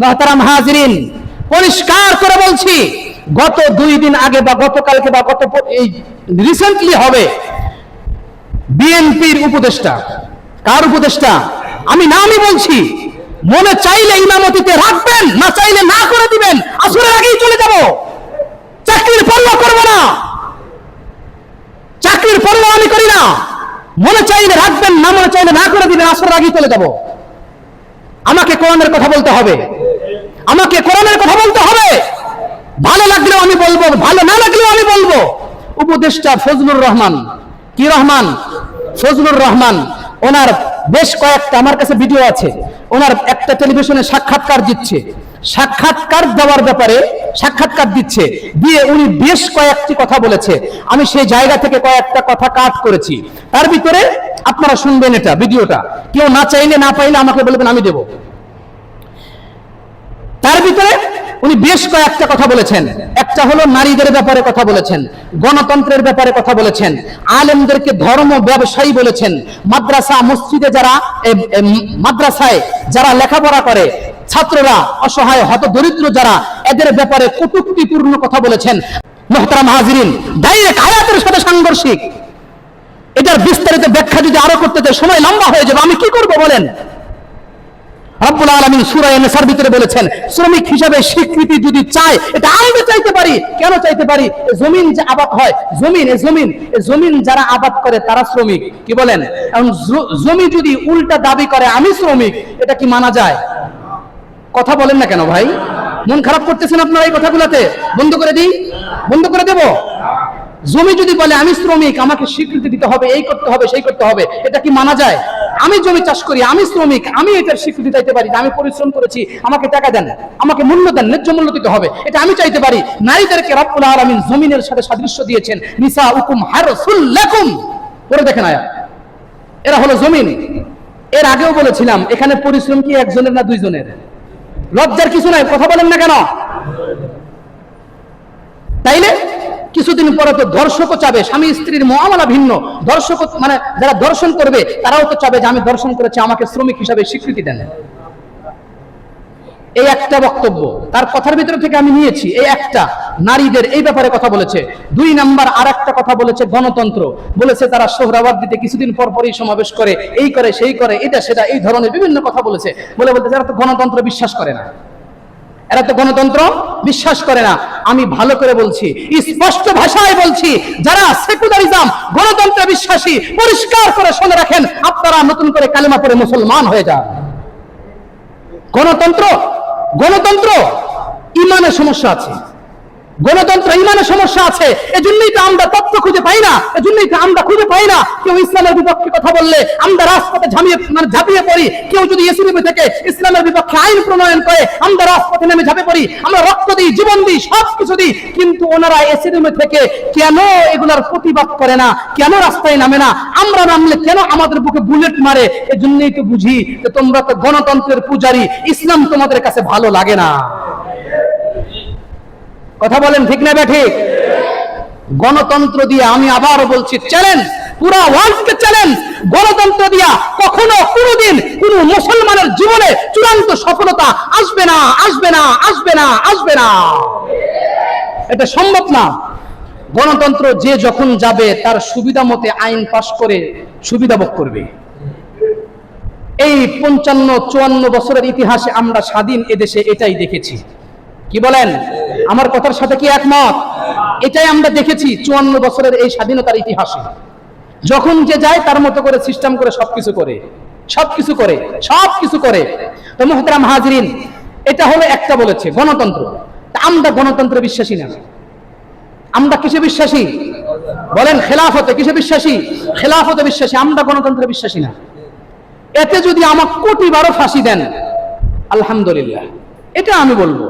মুহতারাম হাজিরিন, পরিষ্কার করে বলছি, গত 2 দিন আগে বা গতকালকে বা এই রিসেন্টলি হবে বিএনপির উপদেষ্টা। কার উপদেষ্টা? আমি নামই বলছি। মনে চাইলে ইমামতিতে রাখবেন, না চাইলে না করে দিবেন, আসরের আগেই চলে যাব, চাকরির পরোয়া করব না, চাকরির পরোয়া আমি করি না। মনে চাইলে রাখবেন, না মনে চাইলে না করে দিবেন, আসরের আগেই চলে যাব। আমাকে কোরআনের কথা বলতে হবে, আমাকে কোরআনের কথা বলতে হবে। ভালো লাগলেও আমি বলবো, ভালো না লাগলেও আমি বলবো। উপদেষ্টা ফজলুর রহমান, কি রহমান? ফজলুর রহমান, ওনার বেশ কয়েকটা আমার কাছে ভিডিও আছে, ওনার একটা টেলিভিশনে সাক্ষাৎকার দিচ্ছে, সাক্ষাৎকার দেওয়ার ব্যাপারে সাক্ষাৎকার দিচ্ছে, দিয়ে উনি বেশ কয়েকটি কথা বলেছে। আমি সেই জায়গা থেকে কয়েকটা কথা কাট করেছি, তার ভিতরে আপনারা শুনবেন এটা ভিডিওটা। কেউ না চাইলে না পাইলে আমাকে বলবেন, আমি দেব। তার ভিতরে উনি বেশ কয়েকটা কথা বলেছেন। একটা হলো নারীদের ব্যাপারে কথা বলেছেন, গণতন্ত্রের ব্যাপারে কথা বলেছেন, আলেমদেরকে ধর্ম ব্যবসায়ী বলেছেন, মাদ্রাসা মসজিদে যারা মাদ্রাসায় যারা লেখাপড়া করে ছাত্ররা, অসহায় হত দরিদ্র যারা, এদের ব্যাপারে কটূক্তিপূর্ণ কথা বলেছেন। মুহতারাম হাজিরিন, ডাইরেক্ট আয়াতের সাথে সাংঘর্ষিক। এটার বিস্তারিত ব্যাখ্যা যদি আরো করতে চাই সময় লম্বা হয়ে যাবে, আমি কি করব বলেন? রব্বুল আলামিন সূরা নিসার ভিতরে বলেছেন, শ্রমিক হিসাবে স্বীকৃতি যদি চাই, এটা আমরা চাইতে পারি। কেন চাইতে পারি? জমিন যে আবাদ হয়, জমিন যারা আবাদ করে তারা শ্রমিক। কি বলেন? এখন জমি যদি উল্টা দাবি করে আমি শ্রমিক, এটা কি মানা যায়? কথা বলেন না কেন ভাই? মন খারাপ করতেছেন আপনারা এই কথাগুলোতে? বন্ধ করে দিই? বন্ধ করে দেব? জমি যদি বলে আমি শ্রমিক, আমাকে স্বীকৃতি দিতে হবে, এই করতে হবে, সেই করতে হবে, এটা কি মানা যায়? আমি জমি চাষ করি, আমি শ্রমিক, আমি এটার স্বীকৃতি চাইতে পারি, আমি পরিশ্রম করেছি, আমাকে টাকা দেন, আমাকে মূল্য দেন, ন্যায্য মূল্য দিতে হবে, এটা আমি চাইতে পারি। নারীদেরকে রব্বুল আলামিন জমিনের সাথে সাদৃশ্য দিয়েছেন, নিসাউকুম হারসুল লাকুম। পড়ে দেখেন আয়াত, এরা হলো জমিন। এর আগেও বলেছিলাম, এখানে পরিশ্রম কি একজনের না দুইজনের? লজ্জার কিছু নাই, কথা বলেন না কেন? তাইলে কিছুদিন পরে তো দর্শকও চাবে, স্বামী স্ত্রীর মুআমালা ভিন্ন, দর্শক মানে যারা দর্শন করবে তারাও তো চাবে যে আমি দর্শন করেছি, আমাকে শ্রমিক হিসাবে স্বীকৃতি দেন। এই একটা বক্তব্য তার কথার ভিতরে থেকে আমি নিয়েছি, এই একটা নারীদের এই ব্যাপারে কথা বলেছে। 2 নাম্বার আর একটা কথা বলেছে গণতন্ত্র, বলেছে তারা সোহরাওয়ার্দ দিতে কিছুদিন পর পরই সমাবেশ করে, এই করে সেই করে, এটা সেটা, এই ধরনের বিভিন্ন কথা বলেছে। বলতে যারা তো গণতন্ত্র বিশ্বাস করে না, এরা তো গণতন্ত্র বিশ্বাস করে না। আমি ভালো করে বলছি, স্পষ্ট ভাষায় বলছি, যারা সেকুলারিজম গণতন্ত্রে বিশ্বাসী, পরিষ্কার করে শুনে রাখেন, আপনারা নতুন করে কালেমা পড়ে মুসলমান হয়ে যান। গণতন্ত্র ইমানের সমস্যা আছে, গণতন্ত্র ইমানের সমস্যা আছে। এজন্যই তো আমরা তথ্য খুঁজে পাই না, এজন্যই তো আমরা খুঁজে পাই না। কেউ ইসলামের বিপক্ষে কথা বললে আমরা রাজপথে ঝাঁপিয়ে পড়ি। কেউ যদি এসিবি থেকে ইসলামের বিপক্ষে আইন প্রণয়ন করে, আমরা রাজপথে নেমে ঝাঁপিয়ে পড়ি, আমরা রক্ত দিই, জীবন দিই, সবকিছু দিই। কিন্তু ওনারা এসিবি থেকে কেন এগুলার প্রতিবাদ করে না, কেন রাস্তায় নামে না? আমরা নামলে কেন আমাদের বুকে বুলেট মারে? এজন্যই তো বুঝি যে তোমরা তো গণতন্ত্রের পূজারী, ইসলাম তোমাদের কাছে ভালো লাগে না। কথা বলেন ঠিক না ঠিক? গণতন্ত্র দিয়ে আমি আবার বলছি, চ্যালেঞ্জ, পুরা ওয়ার্ল্ডকে চ্যালেঞ্জ, গণতন্ত্র দিয়া কখনো কোনোদিন কোন মুসলমানের জীবনে চূড়ান্ত সফলতা আসবে না, আসবে না, আসবে না, আসবে না। এটা সম্ভব না। গণতন্ত্র যে যখন যাবে তার সুবিধা মতে আইন পাশ করে সুবিধা ভোগ করবে। এই 55-54 বছরের ইতিহাসে আমরা স্বাধীন এদেশে এটাই দেখেছি। কি বলেন? আমার কথার সাথে কি একমত? এটাই আমরা দেখেছি 54 বছরের এই স্বাধীনতার ইতিহাসে। যখন যে যায় তার মতো করে সিস্টেম করে সবকিছু করে। তো মুহতারাম হাজিরিন, এটা হলো একটা বলেছে গণতন্ত্র। আমরা গণতন্ত্রে বিশ্বাসী না। আমরা কিসে বিশ্বাসী বলেন? খেলাফতে। কিসে বিশ্বাসী? খেলাফতে বিশ্বাসী। আমরা গণতন্ত্রে বিশ্বাসী না। এতে যদি আমাকে কোটিবারও ফাঁসি দেন আলহামদুলিল্লাহ, এটা আমি বলবো।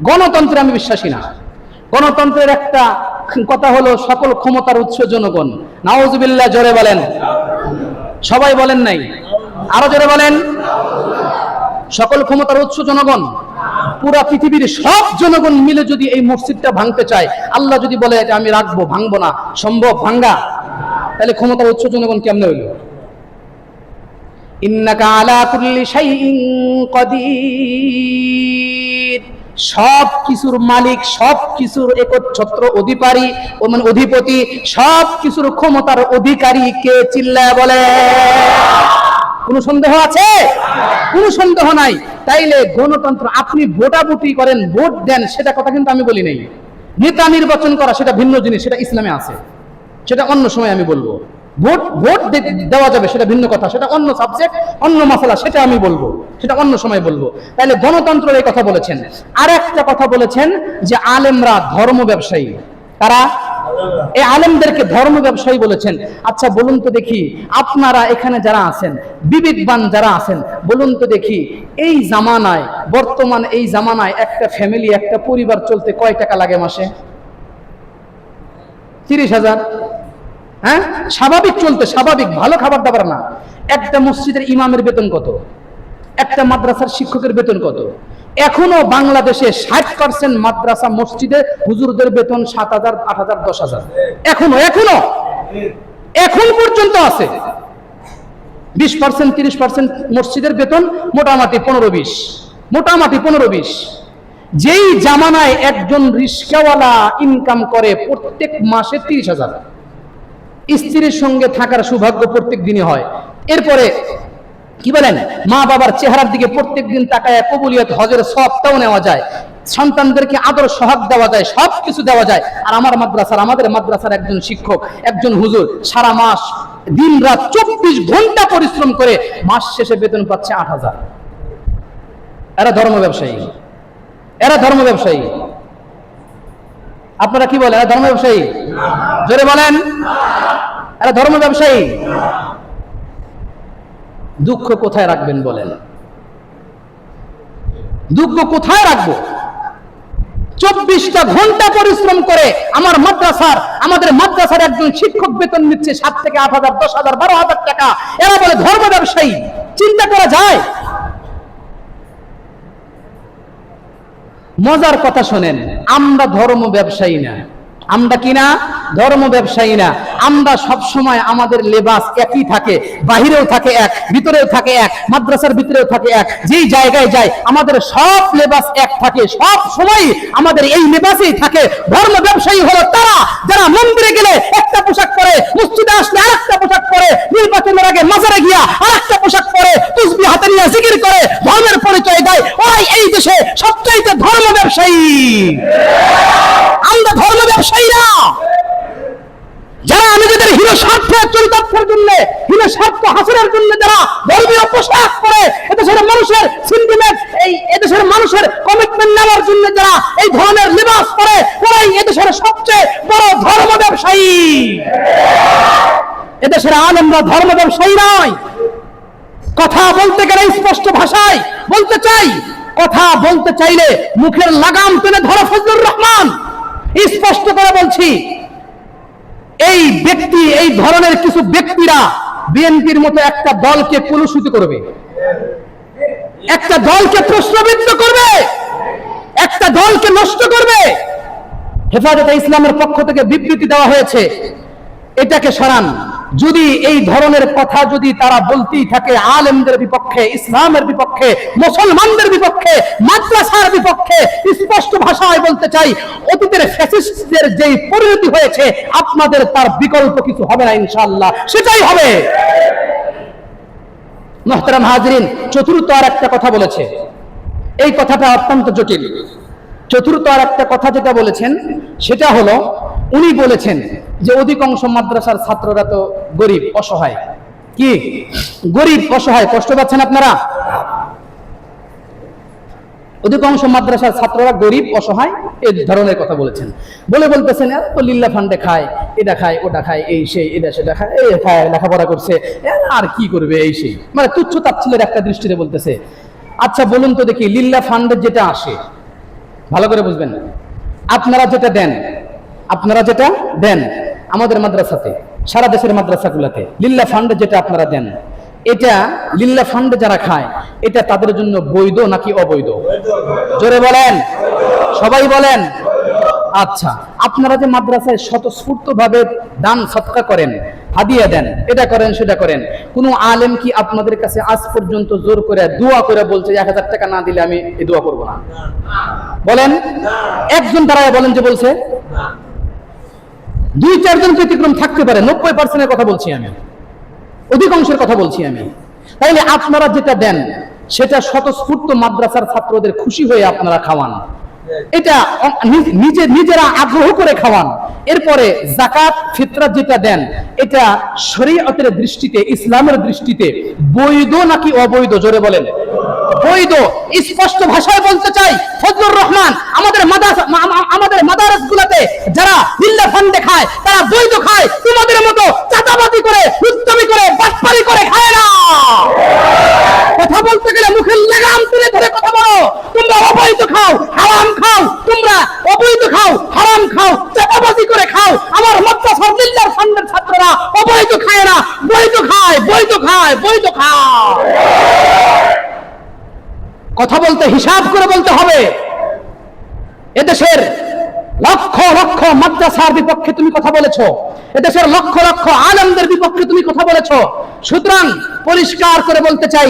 গণতন্ত্রে আমি বিশ্বাসী না। গণতন্ত্রের একটা কথা হলো সকল ক্ষমতার উৎস জনগণ। নাউজুবিল্লাহ, জোরে বলেন। সবাই বলেন নাই, আরো জোরে বলেন। সকল ক্ষমতার উৎস জনগণ। পুরা পৃথিবীর সব জনগণ মিলে যদি এই মসজিদটা ভাঙতে চায়, আল্লাহ যদি বলে যে আমি রাখবো, ভাঙবো না, সম্ভব ভাঙ্গা? তাহলে ক্ষমতার উৎস জনগণ কেমনে হইল? ইন্নাকা আলা কুল্লি শাইইন কাদির। সব কিছুর মালিক, সব কিছুর একচ্ছত্র অধিকারী, মানে অধিপতি, সব কিছুর ক্ষমতার অধিকারী কে? চিল্লায় বলে। কোনো সন্দেহ আছে? কোনো সন্দেহ নাই। তাইলে গণতন্ত্র, আপনি ভোটাভুটি করেন, ভোট দেন, সেটা কথা কিন্তু আমি বলি নাই। নেতা নির্বাচন করা সেটা ভিন্ন জিনিস, সেটা ইসলামে আছে, সেটা অন্য সময় আমি বলবো। ভোট দেওয়া যাবে সেটা ভিন্ন কথা, সেটা অন্য সাবজেক্ট, অন্য মাসালা, সেটা আমি বলবো, সেটা অন্য সময় বলবো। তাহলে গণতন্ত্রের এই কথা বলেছেন। আর একটা কথা বলেছেন যে আলেমরা ধর্ম ব্যবসায়ী। তারা এই আলেমদেরকে ধর্ম ব্যবসায়ী বলেছেন। আচ্ছা বলুন তো দেখি, আপনারা এখানে যারা আছেন, বিবেকবান যারা আছেন, বলুন তো দেখি, এই জামানায়, বর্তমান এই জামানায় একটা ফ্যামিলি, একটা পরিবার চলতে কয় টাকা লাগে মাসে? 30,000। হ্যাঁ, স্বাভাবিক চলতে, স্বাভাবিক, ভালো খাবার দাবার না। একটা মসজিদের ইমামের বেতন কত? একটা মাদ্রাসার শিক্ষকের বেতন কত? এখনো বাংলাদেশে 60% মাদ্রাসা মসজিদে হুজুরদের বেতন 7,000, 8,000, 10,000। এখন পর্যন্ত আছে। 20%, 30% মসজিদের বেতন মোটামুটি 15-20, মোটামুটি 15-20। যেই জামানায় একজন রিস্কাওয়ালা ইনকাম করে প্রত্যেক মাসে 30,000, স্ত্রীর সঙ্গে থাকার সৌভাগ্য প্রত্যেক দিনই হয়। এরপরে কি বলেন, মা বাবার চেহারার দিকে প্রত্যেক দিন তাকায় কবুলিয়ত, হজের সওয়াবটাও নেওয়া যায়, সন্তানদেরকে আদর সোহাগ দেওয়া যায়, সবকিছু দেওয়া যায়। আর আমাদের মাদ্রাসার একজন শিক্ষক, একজন হুজুর সারা মাস দিন রাত 24 ঘন্টা পরিশ্রম করে মাস শেষে বেতন পাচ্ছে 8,000। এরা ধর্ম ব্যবসায়ী, এরা ধর্ম ব্যবসায়ী। আপনারা কি বলেন, এরা ধর্ম ব্যবসায়ী? জোরে বলেন, এরা ধর্ম ব্যবসায়ী। দুঃখ কোথায় রাখবেন বলেন? দুঃখ কোথায় রাখবো? 24টা ঘন্টা পরিশ্রম করে আমাদের মাদ্রাসার একজন শিক্ষক বেতন নিচ্ছে 7 থেকে 8,000, 10,000, 12,000 টাকা। এরা বলে ধর্ম ব্যবসায়ী। চিন্তা করা যায়? মজার কথা শোনেন, আমরা ধর্ম ব্যবসায়ী না। আমরা কি না? ধর্ম ব্যবসায়ী না। আমরা সব সময় আমাদের লেবাস একই থাকে, বাহিরেও থাকে এক, ভিতরেও থাকে এক, মাদ্রাসার ভিতরেও থাকে এক। যেই জায়গায় যাই আমাদের সব লেবাস এক থাকে, সব সময় আমাদের এই লেবাসেই থাকে। ধর্ম ব্যবসায়ী হলো তারা যারা মন্দিরে গেলে একটা পোশাক পরে, মসজিদে আসলে আরেকটা পোশাক পরে, নির্বাচনের আগে মাজারে গিয়া আরেকটা পোশাক পরে, তাসবিহ হাতে নিয়ে জিকির করে ধর্মের পরিচয় দেয়। ওই এই দেশে সবচাইতে ধর্ম ব্যবসায়ী। আমরা ধর্ম ব্যবসায়ী না। যারা নিজেদের হীন স্বার্থের চরিতার্থের জন্য, হীন স্বার্থ হাসিলের জন্য যারা ধর্মীয় পোশাক পরে এদেশের মানুষের সেন্টিমেন্ট, এদেশের মানুষের কমিটমেন্ট নেওয়ার জন্য যারা এই ধরনের লিবাস পরে, ওরাই এদেশের সবচেয়ে বড় ধর্ম ব্যবসায়ী। এদেশের আলেমরা ধর্ম ব্যবসায়ী নয়। কথা বলতে গেলে স্পষ্ট ভাষায় বলতে চাই, কথা বলতে চাইলে মুখের লাগাম টেনে ধরো ফজলুর রহমান। স্পষ্ট করে বলছি, এই ব্যক্তি, এই ধরনের কিছু ব্যক্তিরা বিএনপির মতো একটা দলকে কলুষিত করবে, একটা দলকে প্রশ্নবিদ্ধ করবে, একটা দলকে নষ্ট করবে। হেফাজতে ইসলামের পক্ষ থেকে বিবৃতি দেওয়া হয়েছে, এটাকে সরান। যদি এই ধরনের কথা যদি তারা বলতেই থাকে আলেমদের বিপক্ষে, ইসলামের বিপক্ষে, মুসলমানদের বিপক্ষে, মাদ্রাসার বিপক্ষে, স্পষ্ট ভাষায় বলতে চাই, অতীতের ফ্যাসিস্টদের যেই পরিণতি হয়েছে আপনাদের তার বিকল্প কিছু হবে না ইনশাআল্লাহ, সেটাই হবে। মুহতারাম হাজরিন, চতুর্থ আর একটা কথা বলেছে, এই কথাটা অত্যন্ত জটিল। চতুর্থ আর একটা কথা যেটা বলেছেন সেটা হলো, উনি বলেছেন যে অধিকাংশ মাদ্রাসার ছাত্ররা তো গরিব অসহায়। কি গরিব অসহায়? কষ্ট পাচ্ছেন আপনারা? অধিকাংশ মাদ্রাসার ছাত্ররা গরিব অসহায়, এই ধরনের কথা বলেছেন। বলতেছেন এরা তো লিল্লা ফান্ডে খায়, এটা খায়, ওটা খায়, এই সেই, এটা সেটা খায়, এই খায়, লেখাপড়া করছে, আর কি করবে, এই সেই, মানে তুচ্ছ তাচ্ছিল্যের একটা দৃষ্টিতে বলতেছে। আচ্ছা বলুন তো দেখি, লিল্লা ফান্ডে যেটা আসে, ভালো করে বুঝবেন, আপনারা যেটা দেন আমাদের মাদ্রাসাতে, সারা দেশের মাদ্রাসাগুলোতে লিল্লা ফান্ডে যেটা আপনারা দেন, এটা লিল্লা ফান্ডে যারা খায়, এটা তাদের জন্য বৈধ নাকি অবৈধ? জোরে বলেন, সবাই বলেন। আচ্ছা, আপনারা যে মাদ্রাসায় স্বতঃস্ফূর্ত ভাবে দান সদকা করেন, হাদিয়া দেন, এটা করেন সেটা করেন। কোন আলেম কি আপনাদের কাছে আজ পর্যন্ত জোর করে দোয়া করে বলছে 1000 টাকা না দিলে আমি এই দোয়া করবো না? বলেন, একজন দাঁড়ায় বলেন যে বলছে? 2-4 জন ব্যতিক্রম থাকতে পারে, 90% কথা বলছি আমি, অধিকাংশের কথা বলছি আমি। তাইলে আপনারা যেটা দেন সেটা স্বতঃস্ফূর্ত মাদ্রাসার ছাত্রদের খুশি হয়ে আপনারা খাওয়ান, এটা নিজেরা আগ্রহ করে খাওয়ান। এরপরে যাকাত ফিতরা যেটা দেন এটা শরীয়তের দৃষ্টিতে, ইসলামের দৃষ্টিতে বৈধ নাকি অবৈধ? জোরে বলেন। বৈধ। স্পষ্ট ভাষায় বলতে চাই, ফজলুর রহমান আমাদের মাদারসগুলোতে যারা বিল্লা ফান্ডে খায় তারা বৈধ খায়, তোমাদের মতো চাঁদাবাজি করে, উত্তমি করে, বাটপারি করে খায় না। কথা বলতে গেলে মুখের লাগাম তুলে ধরে কথা বলো। তোমরা অবৈধ খাও, হারাম খাও, তোমরা অবৈধ খাও, হারাম খাও, চাঁদাবাজি করে খাও। আমার মাদ্রাসার বিল্লার ফান্ডের ছাত্ররা অবৈধ খায় না, বৈধ খায়, বৈধ খায়, বৈধ খায়। কথা বলতে হিসাব করে বলতে হবে। এদেশের লক্ষ লক্ষ মাদ্রাসার বিপক্ষে তুমি কথা বলেছো, এদেশের লক্ষ লক্ষ আলেমদের বিপক্ষে তুমি কথা বলেছো। সুতরাং পরিষ্কার করে বলতে চাই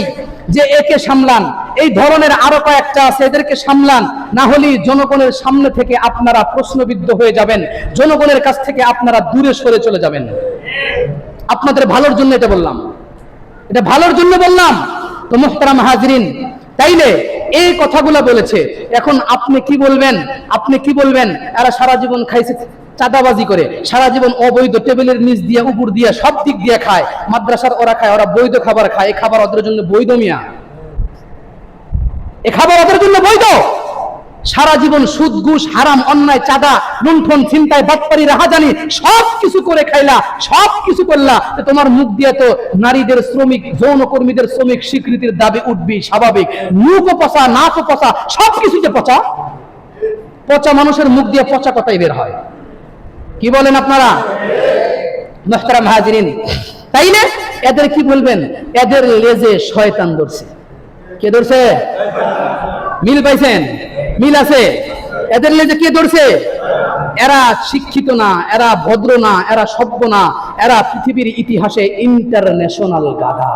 যে একে সামলান। এই ধরনের আরো কয়েকটা আছে, এদেরকে সামলান, না হলে জনগণের সামনে থেকে আপনারা প্রশ্নবিদ্ধ হয়ে যাবেন, জনগণের কাছ থেকে আপনারা দূরে সরে চলে যাবেন। আপনাদের ভালোর জন্য এটা বললাম, এটা ভালোর জন্য বললাম। তো মুহতারাম হাজরিন, তাইলে এই কথাগুলো বলেছে, এখন আপনি কি বলবেন? আপনি কি বলবেন? এরা সারা জীবন খাইছে চাঁদাবাজি করে, সারা জীবন অবৈধ টেবিলের নিচ দিয়ে, উপর দিয়ে, সব দিক দিয়ে খায়। মাদ্রাসার ওরা খায়, ওরা বৈধ খাবার খায়। এই খাবার ওদের জন্য বৈধ মিয়া? এ খাবার ওদের জন্য বৈধ? সারা জীবন সুদ, ঘুষ, হারাম, অন্যায়, চাঁদা, লুণ্ঠন, ছিনতাই, বাটপারি, রাহাজানি সব কিছু করে খাইলা, সব কিছু করলা। তোমার মুখ দিয়ে তো নারীদের শ্রমিক, যৌনকর্মীদের শ্রমিক স্বীকৃতির দাবি উঠবি, স্বাভাবিক। মুখও পচা, নাকও পচা, সব কিছু যে পচা। পচা মানুষের মুখ দিয়ে পচা কথাই বের হয়। কি বলেন আপনারা? মুহতারাম হাজিরিন, তাইলে এদের কি বলবেন? এদের লেজে শয়তান ধরছে। কে ধরছে? মিল পাইছেন? মিল আছে? এদের লেজে কে ধরছে? এরা শিক্ষিত না, এরা ভদ্র না, এরা সভ্য না, এরা পৃথিবীর ইতিহাসে ইন্টারন্যাশনাল গাধা।